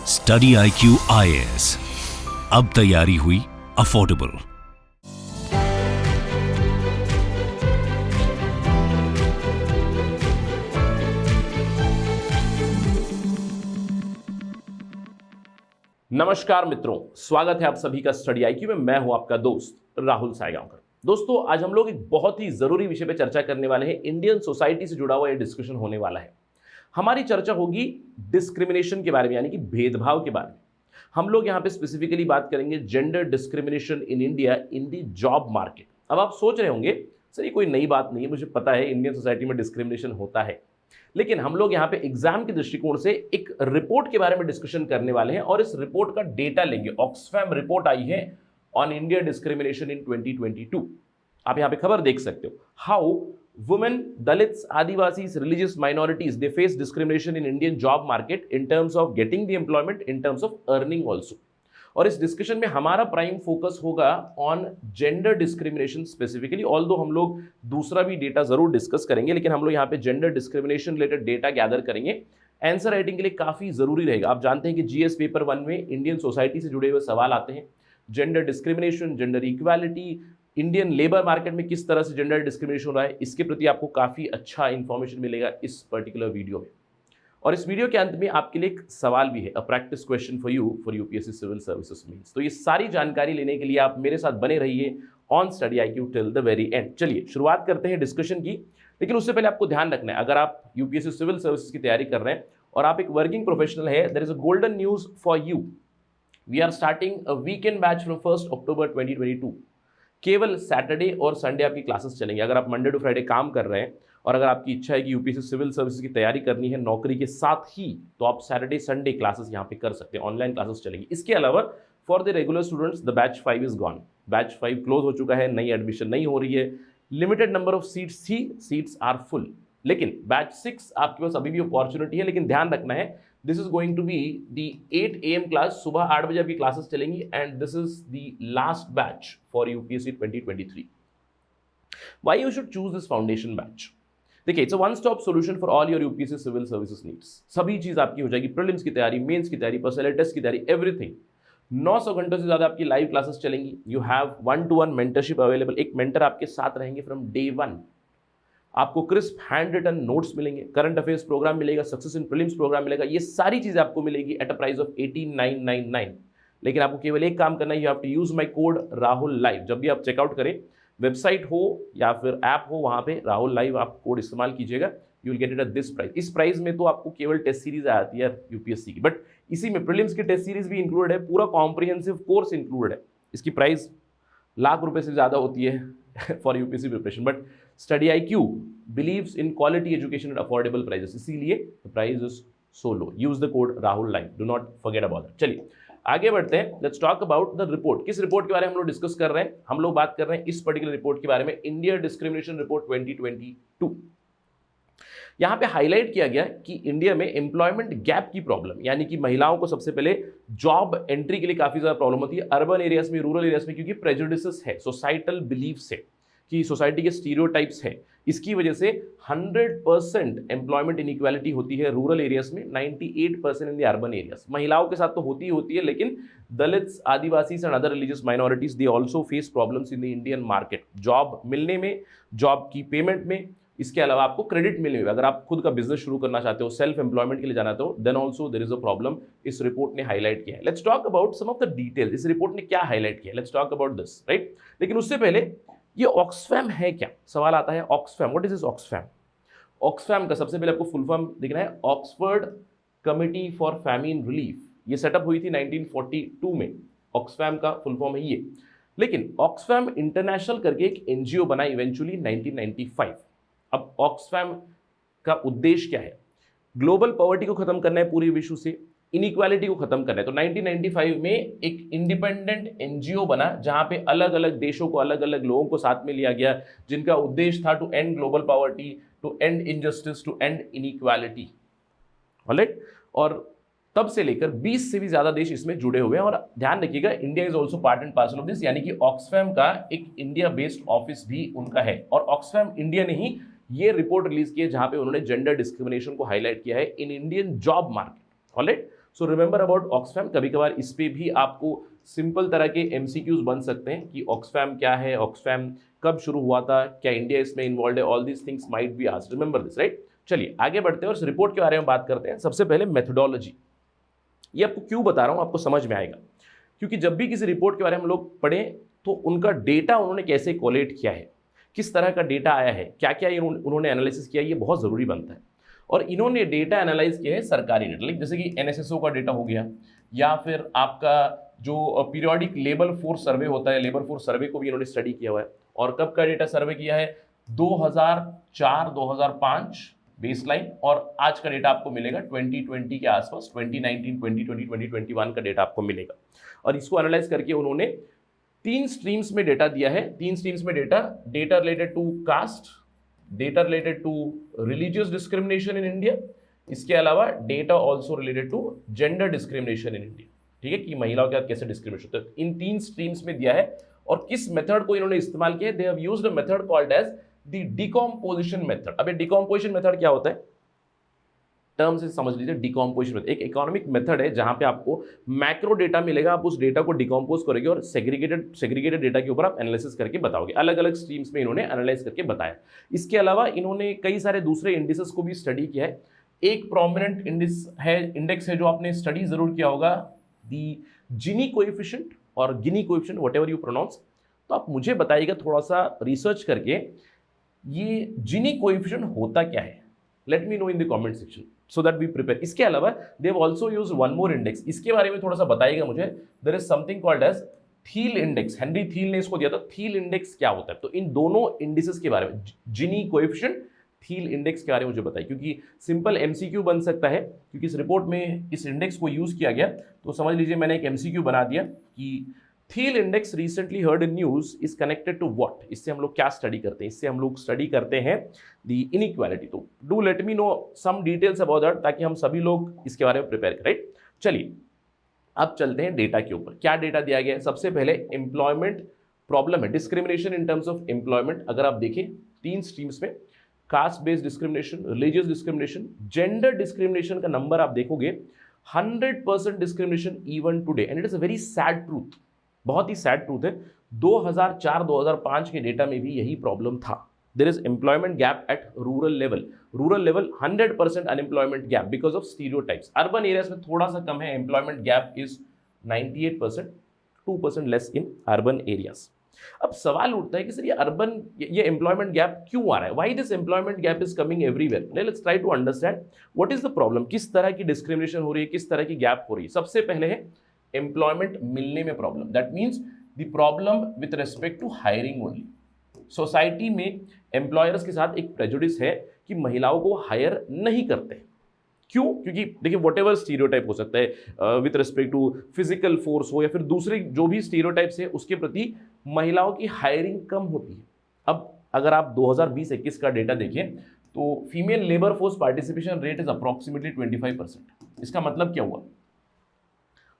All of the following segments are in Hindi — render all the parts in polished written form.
स्टडी IQ IAS, अब तैयारी हुई अफोर्डेबल। नमस्कार मित्रों, स्वागत है आप सभी का स्टडी IQ में। मैं हूं आपका दोस्त राहुल सायगांवकर। दोस्तों, आज हम लोग एक बहुत ही जरूरी विषय पे चर्चा करने वाले हैं। इंडियन सोसाइटी से जुड़ा हुआ ये डिस्कशन होने वाला है। हमारी चर्चा होगी डिस्क्रिमिनेशन के बारे में, यानी कि भेदभाव के बारे में। हम लोग यहाँ पे स्पेसिफिकली बात करेंगे gender discrimination in India in the job market. अब आप सोच रहे होंगे, सर ये कोई नई बात नहीं है, मुझे पता है इंडियन सोसाइटी में डिस्क्रिमिनेशन होता है। लेकिन हम लोग यहाँ पे एग्जाम के दृष्टिकोण से एक रिपोर्ट के बारे में डिस्कशन करने वाले हैं और इस रिपोर्ट का डेटा लेंगे। ऑक्सफैम रिपोर्ट आई है ऑन इंडिया डिस्क्रिमिनेशन इन 2022। आप यहाँ पे खबर देख सकते हो, how women, Dalits, Adivasis, religious minorities they face discrimination in Indian job market in terms of getting the employment, in terms of earning also. और इस डिस्कशन में हमारा प्राइम फोकस होगा on gender discrimination specifically. Although हम लोग दूसरा भी डेटा जरूर डिस्कस करेंगे, लेकिन हम लोग यहाँ पे gender discrimination related data gather करेंगे। आंसर राइटिंग के लिए काफी जरूरी रहेगा। आप जानते हैं कि जीएस पेपर 1 में इंडियन सोसाइटी से जुड़े हुए सवाल आते हैं। Gender discrimination, gender equality, Indian labour market में किस तरह से जेंडर डिस्क्रिमिनेशन हो रहा है, इसके प्रति आपको काफी अच्छा इंफॉर्मेशन मिलेगा इस पर्टिकुलर वीडियो में। और इस वीडियो के अंत में आपके लिए एक सवाल भी है, a practice question for UPSC civil services mains. तो ये सारी जानकारी लेने के लिए आप मेरे साथ बने रहिए on study IQ till the very and. चलिए शुरुआत करते हैं डिस्कशन की। लेकिन उससे पहले आपको ध्यान रखना है, अगर आप यूपीएससी सिविल सर्विसेज की तैयारी कर रहे हैं और आप एक वर्किंग प्रोफेशनल है, there is a golden news for you. We are starting a weekend batch from 1 October 2022। केवल सैटरडे और संडे आपकी क्लासेस चलेंगे। अगर आप मंडे टू फ्राइडे काम कर रहे हैं और अगर आपकी इच्छा है कि यूपीएससी सिविल सर्विसेज की तैयारी करनी है नौकरी के साथ ही, तो आप सैटरडे संडे क्लासेस यहाँ पे कर सकते हैं। ऑनलाइन क्लासेस चलेंगी। इसके अलावा for the regular students the batch 5 is gone. Batch 5 close हो चुका है, नई एडमिशन नहीं हो रही है। लिमिटेड नंबर ऑफ सीट्स थी, सीट्स आर फुल। लेकिन बैच 6 आपके पास अभी भी अपॉर्चुनिटी है, लेकिन ध्यान रखना है, this is going to be the 8 AM class. सुबह 8 बजे आपकी क्लासेस चलेंगी and this is the last batch for UPSC 2023। Why you should choose this foundation batch? देखिए, it's a one stop solution for all your UPSC civil services needs. सभी चीज आपकी हो जाएगी, प्रीलिम्स की तैयारी, मेंस की तैयारी, पर्सनल टेस्ट की तैयारी, एवरीथिंग। 900 घंटों से ज्यादा आपकी लाइव क्लासेस चलेंगी। You have 1-to-1 mentorship available. एक मेंटर आपके साथ रहेंगे फ्रॉम डे 1। आपको क्रिस्प हैंड रिटन नोट्स मिलेंगे, करंट अफेयर्स प्रोग्राम मिलेगा, सक्सेस इन प्रीलिम्स प्रोग्राम मिलेगा। ये सारी चीजें आपको मिलेगी एट अ प्राइस ऑफ 18,999। लेकिन आपको केवल एक काम करना है, you have to use my code Rahul live. जब भी आप चेकआउट करें, वेबसाइट हो या फिर ऐप हो, वहां पे राहुल लाइव आप कोड इस्तेमाल कीजिएगा, you will get it at this price. इस प्राइस में तो आपको केवल टेस्ट सीरीज आती है यूपीएससी की, बट इसी में प्रीलिम्स की टेस्ट सीरीज भी इंक्लूडेड है, पूरा कॉम्प्रिहेंसिव कोर्स इंक्लूडेड है। इसकी प्राइस लाख रुपए से ज्यादा होती है for UPSC preparation, but study IQ believes in quality education at affordable prices, इसीलिए the price is so low. Use the code Rahul live, do not forget about that. चलिए आगे बढ़ते हैं। Let's talk about the report. किस रिपोर्ट के बारे में हम लोग डिस्कस कर रहे हैं? हम लोग बात कर रहे हैं इस पर्टिकुलर रिपोर्ट के बारे में, इंडिया डिस्क्रिमिनेशन रिपोर्ट 2022। यहां पे हाईलाइट किया गया कि इंडिया में एम्प्लॉयमेंट गैप की प्रॉब्लम, यानी कि महिलाओं को सबसे पहले जॉब एंट्री के लिए काफी ज्यादा प्रॉब्लम होती है अर्बन एरियाज में, रूरल एरियाज में, क्योंकि प्रेजुडिसेस है, सोसाइटल बिलीफ्स है, कि सोसाइटी के स्टीरियोटाइप्स है। इसकी वजह से 100% एम्प्लॉयमेंट इनइक्वालिटी होती है रूरल एरियाज में, 98% इन द अर्बन एरियाज। महिलाओं के साथ तो होती ही होती है, लेकिन Dalits, Adivasis and other religious minorities they also face problems in the Indian market, job मिलने में, जॉब की पेमेंट में, इसके अलावा आपको क्रेडिट मिलने में। अगर आप खुद का बिजनेस शुरू करना चाहते हो, सेल्फ एम्प्लॉयमेंट के लिए जाना हो, then also there is a problem. इस रिपोर्ट ने हाईलाइट किया है। Let's talk about some of the details. इस रिपोर्ट ने क्या हाईलाइट किया, let's talk about this, right. लेकिन उससे पहले ये ऑक्सफैम है क्या? सवाल आता है, Oxfam, what is this Oxfam? Oxfam का सबसे पहले आपको फुल फॉर्म दिखना है, Oxford committee for famine relief. ये सेटअप हुई थी 1942 में। ऑक्सफैम का फुल फॉर्म है ये। लेकिन ऑक्सफैम इंटरनेशनल करके एक एनजीओ बना इवेंचुअली 1995। अब ऑक्सफैम का उद्देश्य क्या है? ग्लोबल पॉवर्टी को खत्म करना है पूरे विश्व से, इनइक्वालिटी को खत्म करना है। तो 1995 में एक इंडिपेंडेंट एनजीओ बना, जहां पे अलग अलग देशों को, अलग अलग लोगों को साथ में लिया गया, जिनका उद्देश्य था to end global poverty, to end injustice, to end inequality. Alright. और तब से लेकर 20 से भी ज्यादा देश इसमें जुड़े हुए हैं। और ध्यान रखिएगा, India is also part and parcel of this, यानी कि ऑक्सफैम का एक इंडिया बेस्ड ऑफिस भी उनका है। और ऑक्सफैम इंडिया ने ही ये रिपोर्ट रिलीज की है, जहां पे उन्होंने जेंडर डिस्क्रिमिनेशन को हाईलाइट किया है in Indian job market. Alright. So remember about Oxfam. कभी कभार इस पे भी आपको सिंपल तरह के एमसीक्यूज बन सकते हैं कि ऑक्सफैम क्या है, ऑक्सफैम कब शुरू हुआ था, क्या इंडिया इसमें इन्वॉल्व है, all these things might be asked, remember this, right. चलिए आगे बढ़ते हैं और इस रिपोर्ट के बारे में बात करते हैं। सबसे पहले मेथोडोलॉजी। ये आपको क्यों बता रहा हूं, आपको समझ में आएगा, क्योंकि जब भी किसी रिपोर्ट के बारे में हम लोग पढ़ें तो उनका डेटा उन्होंने कैसे कोलेक्ट किया है, किस तरह का डेटा आया है, क्या क्या उन्होंने एनालिसिस किया, ये बहुत ज़रूरी बनता है। और इन्होंने डेटा एनालाइज किया है सरकारी डेटा, लाइक जैसे कि एनएसएसओ का डेटा हो गया, या फिर आपका जो पीरियोडिक लेबर फोर्स सर्वे होता है, लेबर फोर्स सर्वे को भी इन्होंने स्टडी किया हुआ है। और कब का डेटा सर्वे किया है, 2004-2005 बेसलाइन, और आज का डेटा आपको मिलेगा 2020 के आसपास, 2019, 2020, 2021 का डेटा आपको मिलेगा। और इसको एनालाइज करके उन्होंने 3 स्ट्रीम्स में डेटा दिया है। 3 स्ट्रीम्स में data related to caste, data related to religious discrimination in India, इसके अलावा data also related to gender discrimination in India, ठीक है, कि महिलाओं के साथ कैसे डिस्क्रिमिनेशन होता है। इन 3 स्ट्रीम्स में दिया है। और किस मेथड को इन्होंने इस्तेमाल किया है, they have used a method called as the decomposition method. अब ये डिकॉम्पोजिशन मेथड क्या होता है, टर्म से समझ लीजिए। डिकॉम्पोजिशन मेथड एक इकोनॉमिक मेथड है जहां पे आपको मैक्रो डेटा मिलेगा, आप उस डेटा को डिकॉम्पोज करोगे और सेग्रीगेटेड डेटा के ऊपर आप एनालिसिस करके बताओगे। अलग अलग स्ट्रीम्स में इन्होंने एनालाइज करके बताया। इसके अलावा इन्होंने कई सारे दूसरे इंडिसेस को भी स्टडी किया है। एक प्रोमिनेंट इंडेक्स है जो आपने स्टडी जरूर किया होगा, दी जिनी कोएफिशिएंट और Gini coefficient, whatever you pronounce. तो आप मुझे बताइएगा थोड़ा सा रिसर्च करके, ये जिनी कोएफिशिएंट होता क्या है, let me know in the comment section so that we prepare. इसके अलावा they have also used one more index, इसके बारे में थोड़ा सा बताइएगा मुझे। There is something called as Theil index, Henry Theil ने इसको दिया था। थील इंडेक्स क्या होता है, तो इन दोनों इंडिसेस के बारे में, जिनी कोएफिशिएंट, थील इंडेक्स के बारे में मुझे बताइए, क्योंकि सिंपल एमसीक्यू बन सकता है, क्योंकि इस रिपोर्ट में इस इंडेक्स को यूज किया गया। तो समझ लीजिए मैंने एक एमसीक्यू बना दिया कि Theil index recently heard in news is connected to what. इससे हम लोग क्या स्टडी करते हैं, इससे हम लोग स्टडी करते हैं दी इनइक्वालिटी। तो do let me know some details about that, ताकि हम सभी लोग इसके बारे में प्रिपेयर करें, राइट। चलिए अब चलते हैं डेटा के ऊपर। क्या डेटा दिया गया है, सबसे पहले एम्प्लॉयमेंट प्रॉब्लम है, discrimination in terms of employment. अगर आप देखें 3 स्ट्रीम्स में, cast based discrimination, religious discrimination, gender discrimination का नंबर आप देखोगे 100% discrimination even today, and it is a very sad truth, बहुत ही सैड ट्रूथ है। 2004-2005 के डेटा में भी यही प्रॉब्लम था। There is employment gap at rural level, 100% unemployment gap because of stereotypes. Urban areas में थोड़ा सा कम है, employment gap is 98%, 2% less in urban areas. अब सवाल उठता है कि सर ये एम्प्लॉयमेंट गैप क्यों आ रहा है, why this employment gap is coming everywhere. Let's try to understand what is the problem, किस तरह की डिस्क्रिमिनेशन हो रही है, किस तरह की गैप हो रही है। सबसे पहले है एम्प्लॉयमेंट मिलने में problem, that means the problem with respect to hiring only. Society में एम्प्लॉयर्स के साथ एक प्रेजुडिस है कि महिलाओं को हायर नहीं करते। क्यों, क्योंकि देखिए वट एवर स्टीरियोटाइप हो सकता है with respect to physical force हो या फिर दूसरे जो भी स्टीरियोटाइप्स है, उसके प्रति महिलाओं की हायरिंग कम होती है। अब अगर आप 2020-21 का डेटा देखें तो female labour force participation rate is approximately 25%। इसका मतलब क्या हुआ,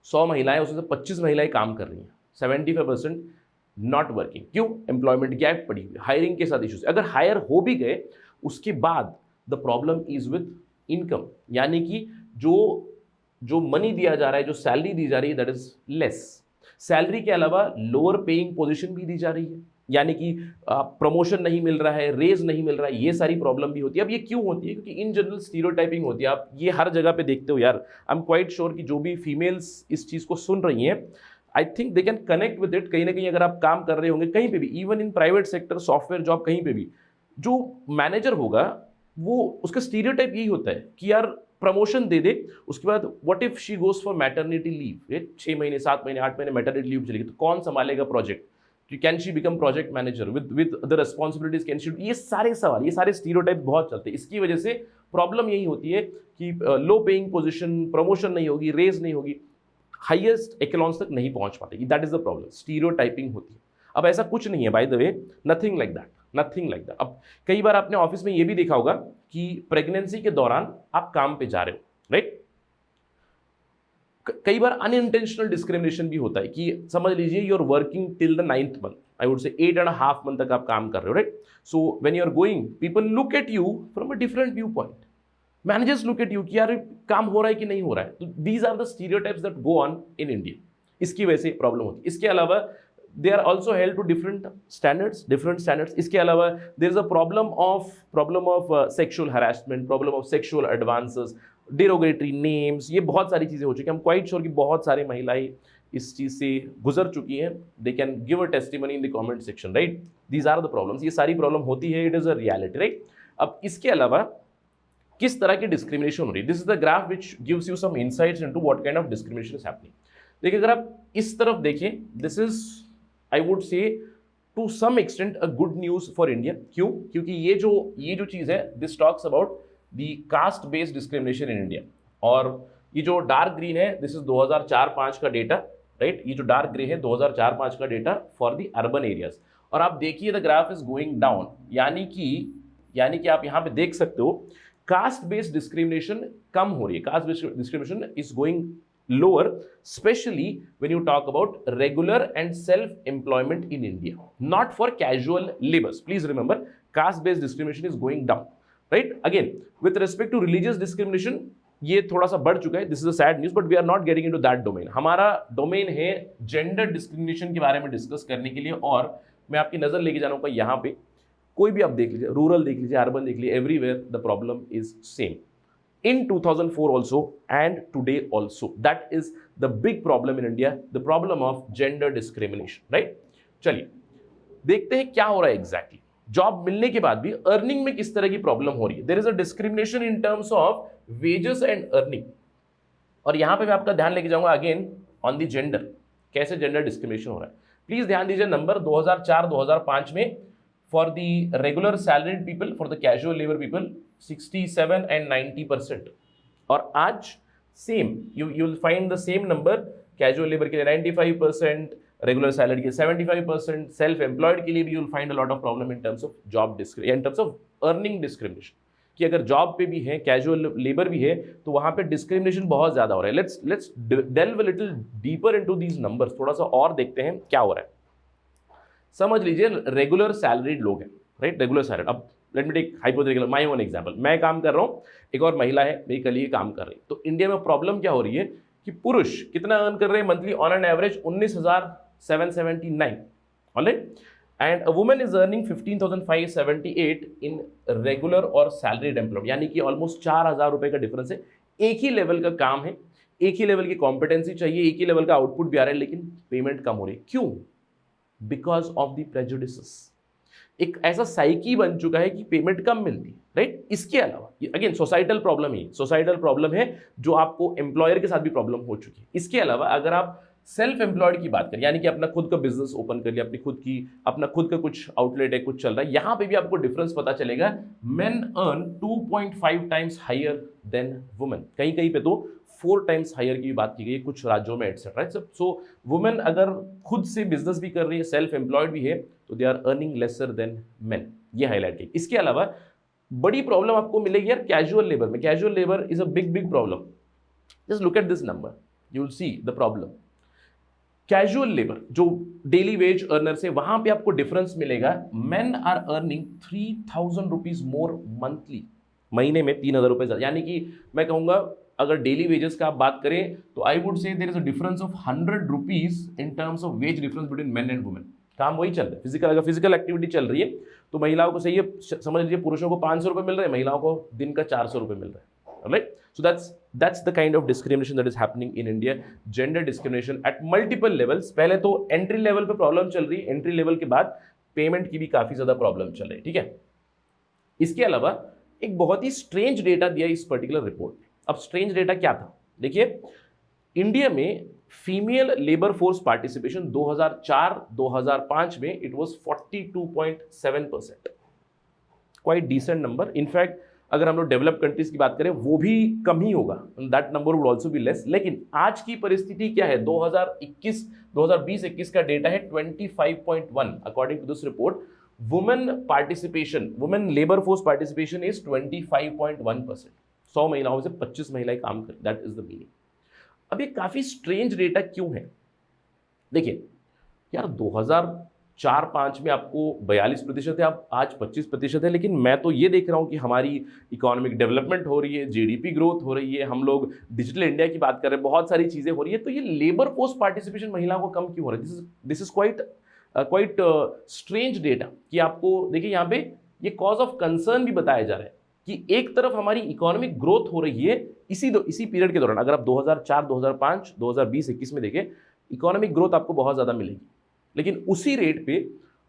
100 महिलाएं, उसमें से 25 महिलाएं काम कर रही हैं, 75% नॉट वर्किंग। क्यों, एम्प्लॉयमेंट गैप पड़ी हुई, हायरिंग के साथ इश्यूज। अगर हायर हो भी गए उसके बाद the problem is with income, यानी कि जो मनी दिया जा रहा है, जो सैलरी दी जा रही है, दैट इज लेस। सैलरी के अलावा लोअर पेइंग पोजीशन भी दी जा रही है, यानी कि प्रमोशन नहीं मिल रहा है, रेज नहीं मिल रहा है, ये सारी प्रॉब्लम भी होती है। अब ये क्यों होती है, क्योंकि इन जनरल स्टीरियोटाइपिंग होती है। आप ये हर जगह पे देखते हो यार, आई एम क्वाइट श्योर कि जो भी फीमेल्स इस चीज़ को सुन रही हैं, I think they can connect with it. कहीं ना कहीं अगर आप काम कर रहे होंगे कहीं पे भी, even in private sector, software job, कहीं पे भी, जो मैनेजर होगा वो उसका स्टीरियोटाइप यही होता है कि यार प्रमोशन दे दे, उसके बाद what if she goes for maternity leave, 6 महीने 7 महीने 8 महीने मैटरनिटी लीव चलेगी, तो कौन संभालेगा project, can she become project manager with the responsibilities, can she. ये सारे सवाल, ये सारे स्टीरियोटाइप बहुत चलते हैं। इसकी वजह से प्रॉब्लम यही होती है कि लो पेइंग पोजिशन, प्रमोशन नहीं होगी, रेज नहीं होगी, हाइएस्ट एक्लॉन्स तक नहीं पहुंच पाते। That is the problem, stereotyping होती है। अब ऐसा कुछ नहीं है, by the way, nothing like that, nothing like that. अब कई बार आपने ऑफिस में ये भी देखा होगा कि प्रेगनेंसी के दौरान आप काम पे जा रहे हो, राइट। कई बार अनइंटेंशनल डिस्क्रिमिनेशन भी होता है कि समझ लीजिए you are working till the 9th month, I would say 8.5 month तक आप काम कर रहे हो, right. So when you are going, people look at you from a different view point. Managers look at you कि यार काम हो रहा है कि नहीं हो रहा है? तो these are the stereotypes that go on in India, इसकी वजह से प्रॉब्लम होती है। इसके अलावा they are also held to different standards. इसके अलावा there is a problem of sexual harassment, problem of sexual advances, derogatory names, ये बहुत सारी चीज़ें हो चुकी हैं। हम क्वाइट श्योर कि बहुत सारी महिलाएं इस चीज़ से गुजर चुकी हैं। They can give a testimony in the comment section, right? These are the problems, ये सारी प्रॉब्लम होती है, it is a reality, right? अब इसके अलावा किस तरह की डिस्क्रिमिनेशन हो रही है, this is the graph which gives you some insights into what kind of discrimination is happening. देखिए, अगर आप इस तरफ देखें, this is I would say to some extent a good news for India. क्यों? क्योंकि ये जो चीज़ है, this talks about the caste based discrimination in India. और ये जो डार्क ग्रीन है, दिस इज 2004-5 का डेटा, राइट? ये जो डार्क ग्रे है 2004-5 का data for the urban areas. और आप देखिए the graph is going down, यानी कि आप यहाँ पे देख सकते हो कास्ट बेस्ड डिस्क्रिमिनेशन कम हो रही है, caste based discrimination is going lower, specially when you talk about regular and self employment in India, not for casual labours. Please remember, caste based discrimination is going down, right? Again with respect to religious discrimination ये थोड़ा सा बढ़ चुका है, this is a sad news, but we are not getting into that domain. हमारा डोमेन है जेंडर डिस्क्रिमिनेशन के बारे में डिस्कस करने के लिए, और मैं आपकी नजर लेके जाना होगा यहाँ पे। कोई भी आप देख लीजिए, रूरल देख लीजिए, अर्बन देख लीजिए, everywhere the problem is same in 2004 also and today also. That is the big problem in India, the problem of gender discrimination, right? चलिए देखते हैं क्या हो रहा है एग्जैक्टली। जॉब मिलने के बाद भी अर्निंग में किस तरह की प्रॉब्लम हो रही है। There is a discrimination in terms of wages and earning, और यहां पे मैं आपका ध्यान लेके जाऊंगा अगेन ऑन द जेंडर, कैसे जेंडर डिस्क्रिमिनेशन हो रहा है। प्लीज ध्यान दीजिए, नंबर 2004-2005 में for the regular salaried people, for the casual labour people 67 and 90%, और आज same you will find the same number casual labour के लिए 95%, रेगुलर सैलरी के 75%, सेल्फ एम्प्लॉयड के लिए भी you will find a lot of problem in terms of job in terms of earning discrimination, कि अगर जॉब पे भी है, कैजुअल लेबर भी है, तो वहां पे डिस्क्रिमिनेशन बहुत ज्यादा हो रहा है। Let's delve a little deeper into these numbers, थोड़ा सा और देखते हैं क्या हो रहा है। समझ लीजिए रेगुलर सैलरीड लोग हैं, राइट? Regular salaried. अब let me take hypothetical my own example, मैं काम कर रहा हूँ, एक और महिला है मेरी कलीग काम कर रही है। तो इंडिया में प्रॉब्लम क्या हो रही है कि पुरुष कितना अर्न कर रहे हैं monthly, on an average 19,779, alright, and a woman is earning 15,578 in regular और सैलरीड एम्प्लॉयड, यानी कि ऑलमोस्ट 4,000 रुपए का डिफरेंस है। एक ही लेवल का काम है, एक ही लेवल की कॉम्पिटेंसी चाहिए, एक ही लेवल का आउटपुट भी आ रहा है, लेकिन पेमेंट कम हो रही है। क्यों? Because of the prejudices. एक ऐसा साइकी बन चुका है कि पेमेंट कम मिलती है, राइट? इसके अलावा अगेन सोसाइटल प्रॉब्लम है जो आपको एम्प्लॉयर के साथ भी प्रॉब्लम हो चुकी है। इसके अलावा अगर आप सेल्फ एम्प्लॉयड की बात करें, यानी कि अपना खुद का बिजनेस ओपन कर लिया, अपना खुद का कुछ आउटलेट है, कुछ चल रहा है, यहां पे भी आपको डिफरेंस पता चलेगा। Men earn 2.5 times higher than women, कहीं कहीं पे तो 4 टाइम्स हायर की बात की गई है कुछ राज्यों में, एटसेट्रा। सो वुमेन अगर खुद से बिजनेस भी कर रही है, सेल्फ एम्प्लॉयड भी है, तो they are earning lesser than men, ये हाईलाइट की। इसके अलावा बड़ी प्रॉब्लम आपको मिलेगी यार कैजुअल लेबर में। Casual labour is a big problem. Just look at this number, you will see the problem. Casual labour जो डेली वेज अर्नर्स है, वहां पे आपको डिफरेंस मिलेगा। Men are earning 3,000 rupees more monthly, महीने में 3,000 रुपए ज्यादा, यानी कि मैं कहूंगा अगर डेली वेजेस का आप बात करें तो I would say there is a difference of 100 rupees in terms of wage difference between men and women. काम वही चल रहा है, फिजिकल, अगर फिजिकल एक्टिविटी चल रही है तो महिलाओं को सही है, समझ लीजिए पुरुषों को 500 रुपए मिल रहे हैं, महिलाओं को दिन का 400 रुपए मिल रहा है, right? So that's the kind of discrimination that is happening in India, gender discrimination at multiple levels। पहले तो एंट्री लेवल पे प्रॉब्लम चल रही है, एंट्री लेवल के बाद पेमेंट की भी काफी ज्यादा प्रॉब्लम चल रही है, ठीक है? इसके अलावा एक बहुत ही स्ट्रेंज डेटा दिया इस पर्टिकुलर रिपोर्ट में। अब स्ट्रेंज डेटा क्या था? देखिए, इंडिया में फीमेल लेबर फोर्स पार्टिसिपेशन 2004-2005 में it was 42.7%, quite decent number. In fact अगर हम लोग डेवलप्ड कंट्रीज की बात करें वो भी कम ही होगा, that number would also be less. लेकिन आज की परिस्थिति क्या है? 2020-21 का डेटा है 25.1। According to this report, women labour force participation is 25.1%। 100 महिलाओं से 25 महिलाएं काम करें, दैट इज द मीनिंग। अब ये काफी स्ट्रेंज डेटा क्यों है? देखिए यार, 4-5 में आपको 42% है, आप आज 25% है। लेकिन मैं तो ये देख रहा हूँ कि हमारी इकोनॉमिक डेवलपमेंट हो रही है, जीडीपी ग्रोथ हो रही है, हम लोग डिजिटल इंडिया की बात कर रहे हैं, बहुत सारी चीज़ें हो रही है। तो ये लेबर फोर्स पार्टिसिपेशन महिलाओं को कम क्यों हो रहा है? This is quite strange data कि आपको देखिए यहाँ पे ये कॉज ऑफ कंसर्न भी बताया जा रहा है कि एक तरफ हमारी इकोनॉमिक ग्रोथ हो रही है इसी पीरियड के दौरान। अगर आप 2004, 2005, 2020, 21 में देखें, इकोनॉमिक ग्रोथ आपको बहुत ज़्यादा मिलेगी, लेकिन उसी रेट पे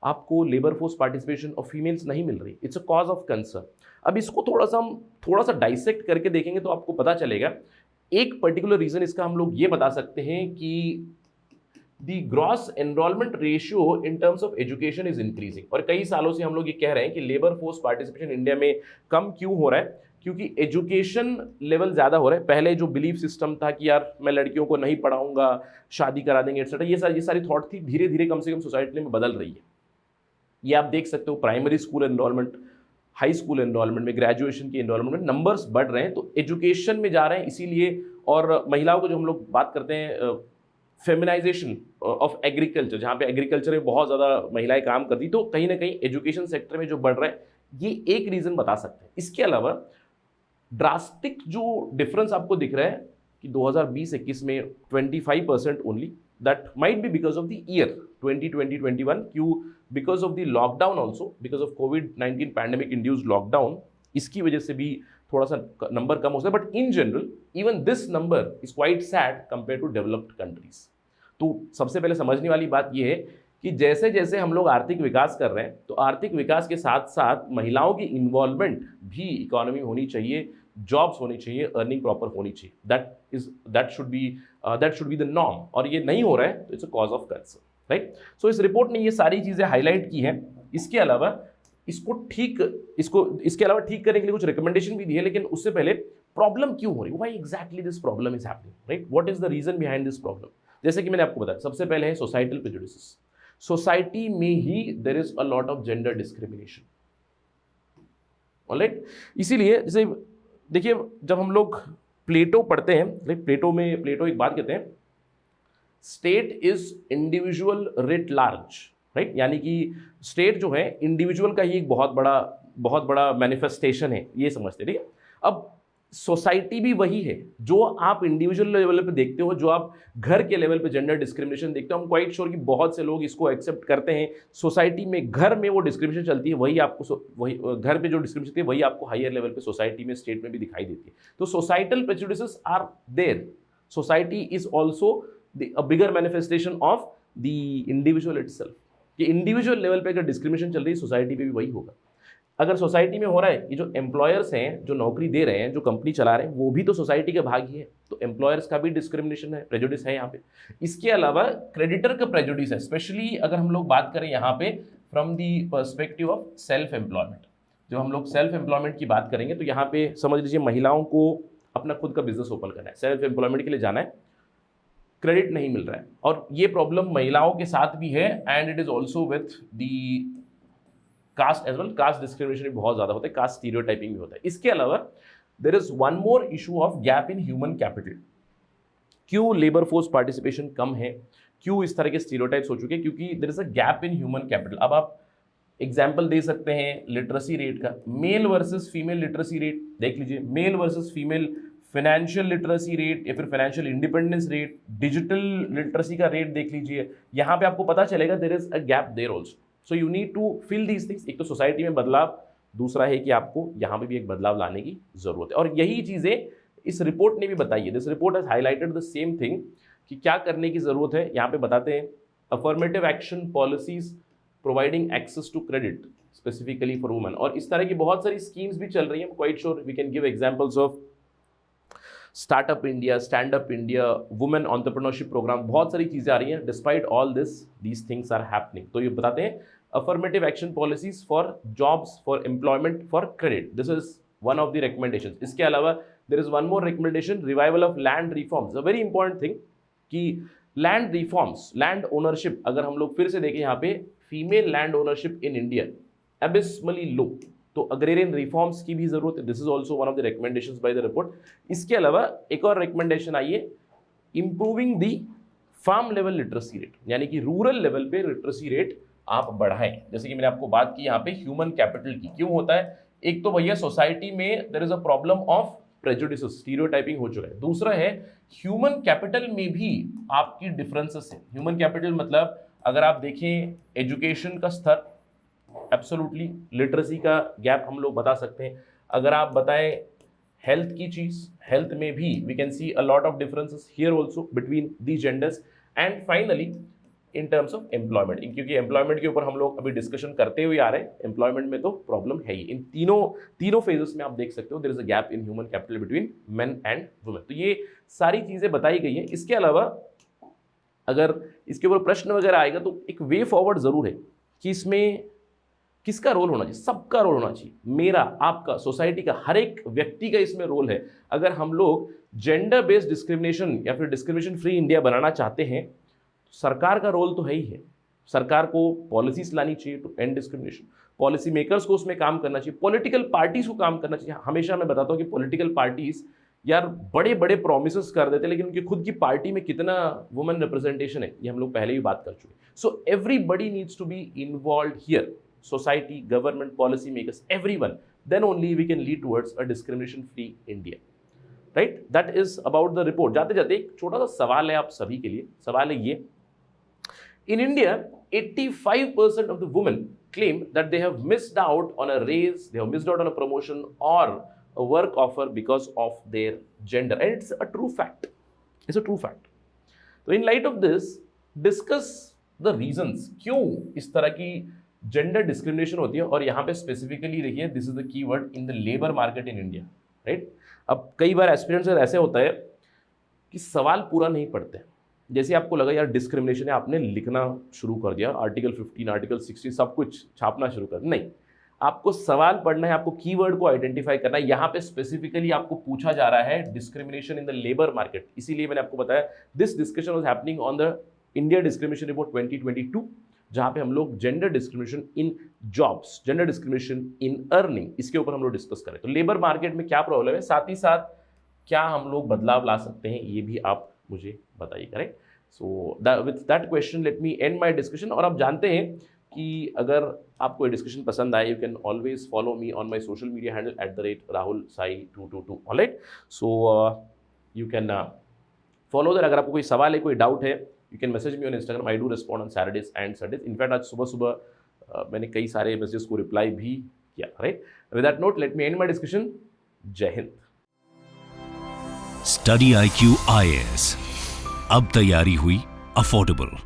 आपको labour force participation of females नहीं मिल रही। It's a cause of concern. अब इसको थोड़ा सा डाइसेक्ट करके देखेंगे तो आपको पता चलेगा। एक पर्टिकुलर रीजन इसका हम लोग ये बता सकते हैं कि the gross enrolment ratio in terms of education is increasing. और कई सालों से हम लोग ये कह रहे हैं कि लेबर फोर्स पार्टिसिपेशन इंडिया में कम क्यों हो रहा है, क्योंकि एजुकेशन लेवल ज़्यादा हो रहा है। पहले जो बिलीफ सिस्टम था कि यार मैं लड़कियों को नहीं पढ़ाऊंगा, शादी करा देंगे एटसेट्रा, ये सारी थॉट थी, धीरे धीरे कम से कम सोसाइटी में बदल रही है। ये आप देख सकते हो primary school enrolment, high school enrolment में, ग्रेजुएशन की एनरोलमेंट में नंबर्स बढ़ रहे हैं, तो एजुकेशन में जा रहे हैं इसीलिए। और महिलाओं को जो हम लोग बात करते हैं फेमिनाइजेशन ऑफ एग्रीकल्चर, जहाँ पे एग्रीकल्चर में बहुत ज़्यादा महिलाएं काम करती, तो कहीं ना कहीं एजुकेशन सेक्टर में जो बढ़ रहा है, ये एक रीज़न बता सकते हैं। इसके अलावा ड्रास्टिक जो डिफरेंस आपको दिख रहा है कि 2020-21 में 25% only, that might be because of the year 2020-21। क्यों? Because of the lockdown, also because of covid pandemic induced lockdown, इसकी वजह से भी थोड़ा सा नंबर कम हो सकता है। But in general even this number is quite sad compare to developed countries. तो सबसे पहले समझने वाली बात यह है कि जैसे जैसे हम लोग आर्थिक विकास कर रहे हैं, तो आर्थिक विकास के साथ साथ महिलाओं की इन्वॉल्वमेंट भी इकोनॉमी में होनी चाहिए, जॉब्स होनी चाहिए, अर्निंग प्रॉपर होनी चाहिए। That should be the norm. और ये नहीं हो रहा है तो it's a cause of concern, right. So इस रिपोर्ट ने ये सारी चीज़ें हाईलाइट की हैं। इसके अलावा इसके अलावा ठीक करने के लिए कुछ रिकमेंडेशन भी दी है, लेकिन उससे पहले प्रॉब्लम क्यों हो रही है, why exactly this problem is happening, right, what is the reason behind this problem. जैसे कि मैंने आपको बताया, सबसे पहले है सोसाइटल प्रेजुडिसेस। सोसाइटी में ही there is a lot of gender discrimination, alright. इसीलिए जैसे देखिए, जब हम लोग प्लेटो पढ़ते हैं, प्लेटो एक बात कहते हैं, state is individual writ large, right. यानी कि स्टेट जो है इंडिविजुअल का ही एक बहुत बड़ा मैनिफेस्टेशन है, ये समझते हैं, ठीक है। अब सोसाइटी भी वही है, जो आप इंडिविजुअल लेवल पे देखते हो, जो आप घर के लेवल पे जेंडर डिस्क्रिमिनेशन देखते हो, हम क्वाइट श्योर कि बहुत से लोग इसको एक्सेप्ट करते हैं। सोसाइटी में घर में वो डिस्क्रिमिनेशन चलती है, वही घर पे जो डिस्क्रिमिनेशन चलती है वही आपको हायर लेवल पे सोसाइटी में, स्टेट में भी दिखाई देती है। तो societal prejudices are there. Society is also a bigger manifestation of the individual itself. कि इंडिविजुअल लेवल पे अगर डिस्क्रिमिनेशन चल रही है, सोसाइटी पे भी वही होगा। अगर सोसाइटी में हो रहा है, ये जो एम्प्लॉयर्स हैं, जो नौकरी दे रहे हैं, जो कंपनी चला रहे हैं, वो भी तो सोसाइटी का भाग ही है, तो एम्प्लॉयर्स का भी डिस्क्रिमिनेशन है, प्रेजुडिस है यहाँ पे। इसके अलावा क्रेडिटर का प्रेजुडिस है, स्पेशली अगर हम लोग बात करें यहाँ पे from the perspective of self employment. जब हम लोग सेल्फ एम्प्लॉयमेंट की बात करेंगे तो यहाँ पे समझ लीजिए महिलाओं को अपना खुद का बिजनेस ओपन करना है, सेल्फ एम्प्लॉयमेंट के लिए जाना है, क्रेडिट नहीं मिल रहा है। और ये प्रॉब्लम महिलाओं के साथ भी है, and it is also with the caste as well. Caste discrimination भी बहुत ज़्यादा होता है, कास्ट स्टीरियोटाइपिंग भी होता है। इसके अलावा there is one more issue of gap in human capital. क्यों लेबर फोर्स पार्टिसिपेशन कम है, क्यों इस तरह के स्टीरियोटाइप्स हो चुके हैं? क्योंकि there is a gap in human capital. अब आप एग्जाम्पल दे सकते हैं लिटरेसी रेट का, male versus female literacy rate देख लीजिए, male versus female financial literacy rate या फिर financial independence rate, digital literacy का रेट देख लीजिए। यहाँ पे आपको पता चलेगा there is a gap there also. So you need to fill these things. एक तो सोसाइटी में बदलाव, दूसरा है कि आपको यहाँ पे भी एक बदलाव लाने की जरूरत है। और यही चीज़ें इस रिपोर्ट ने भी बताई है। This report has highlighted the same thing कि क्या करने की जरूरत है। यहाँ पे बताते हैं affirmative action policies providing access to credit specifically for women. और इस तरह की बहुत सारी स्कीम्स भी चल रही हैं। Quite sure we can give examples of startup India, stand up India, women entrepreneurship program, बहुत सारी चीज़ें आ रही हैं। Despite all this, these things are happening. तो ये बताते हैं affirmative action policies for jobs, for employment, for credit, this is one of the recommendation. इसके अलावा there is one more recommendation, revival of land reforms, a very important thing कि लैंड रिफॉर्म्स, लैंड ओनरशिप, अगर हम लोग फिर से देखें यहाँ पे female land ownership in India abysmally low, तो अग्रेरियन रिफॉर्म्स की भी जरूरत है। This is also one of the recommendations by the report. इसके अलावा एक और रिकमेंडेशन आई है, improving the farm level literacy rate, यानी कि रूरल लेवल पे लिटरेसी रेट आप बढ़ाएं। जैसे कि मैंने आपको बात की यहाँ पे ह्यूमन कैपिटल की, क्यों होता है? एक तो भैया सोसाइटी में there is a problem of prejudice, stereotyping हो चुका है। दूसरा है ह्यूमन कैपिटल में भी आपकी डिफरेंसेस है। ह्यूमन कैपिटल मतलब अगर आप देखें एजुकेशन का स्तर, एब्सोल्युटली लिटरेसी का गैप हम लोग बता सकते हैं। अगर आप बताएं हेल्थ की चीज, हेल्थ में भी we can see a lot of differences here also between the genders. And finally in terms of employment, क्योंकि एम्प्लॉयमेंट के ऊपर हम लोग अभी डिस्कशन करते हुए आ रहे हैं, एम्प्लॉयमेंट में तो प्रॉब्लम है ही। इन तीनों फेजेस में आप देख सकते हो there is a gap in human capital between men and women. तो ये सारी चीजें बताई गई हैं। इसके अलावा अगर इसके ऊपर प्रश्न वगैरह आएगा तो एक वे फॉरवर्ड जरूर है कि इसमें किसका रोल होना चाहिए? सबका रोल होना चाहिए, मेरा, आपका, सोसाइटी का, हर एक व्यक्ति का इसमें रोल है। अगर हम लोग जेंडर बेस्ड डिस्क्रिमिनेशन या फिर डिस्क्रिमिनेशन फ्री इंडिया बनाना चाहते हैं तो सरकार का रोल तो है ही है। सरकार को पॉलिसीज लानी चाहिए to end discrimination, policy makers को उसमें काम करना चाहिए, पॉलिटिकल पार्टीज को काम करना चाहिए। हमेशा मैं बताता हूँ कि पॉलिटिकल पार्टीज यार बड़े बड़े प्रोमिस कर देते हैं, लेकिन उनकी खुद की पार्टी में कितना वुमेन रिप्रेजेंटेशन है ये हम लोग पहले ही बात कर चुके हैं। So everybody needs to be involve here, society, government, policy makers, everyone, then only we can lead towards a discrimination free India, right? That is about the report. जाते जाते एक छोटा सा सवाल है आप सभी के लिए। सवाल है ये, in India 85% of the women claim that they have missed out on a raise, they have missed out on a promotion or a work offer because of their gender, and it's a true fact. It's a true fact. So in light of this, discuss the reasons क्यों इस तरह की जेंडर डिस्क्रिमिनेशन होती है। और यहाँ पे स्पेसिफिकली देखिए, this is the keyword, in the labour market in India, right? अब कई बार एस्पिरेंट्स ऐसे होता है कि सवाल पूरा नहीं पढ़ते। जैसे आपको लगा यार डिस्क्रिमिनेशन है, आपने लिखना शुरू कर दिया, आर्टिकल 15, आर्टिकल 16 सब कुछ छापना शुरू कर, नहीं, आपको सवाल पढ़ना है, आपको कीवर्ड को आइडेंटिफाई करना है। यहाँ पे स्पेसिफिकली आपको पूछा जा रहा है discrimination in the labour market. इसीलिए मैंने आपको बताया this discussion was happening on the India discrimination report 2022, जहाँ पे हम लोग gender discrimination in jobs, gender discrimination in earning, इसके ऊपर हम लोग डिस्कस करें। तो लेबर मार्केट में क्या प्रॉब्लम है, साथ ही साथ क्या हम लोग बदलाव ला सकते हैं, ये भी आप मुझे बताइए, correct? So with that question let me and my discussion. और आप जानते हैं कि अगर आपको ये डिस्कशन पसंद आए, you can always follow me on my social media handle @RahulSai222, alright? So you can follow that. अगर आपको कोई सवाल है, कोई डाउट है, you can message me on Instagram. I do respond on Saturdays and Sundays. In fact, आज सुबह मैंने कई सारे मैसेजेस को रिप्लाई भी किया, right? With that note, let me end my discussion. जय हिंद। स्टडी IQ IAS, अब तैयारी हुई अफोर्डेबल।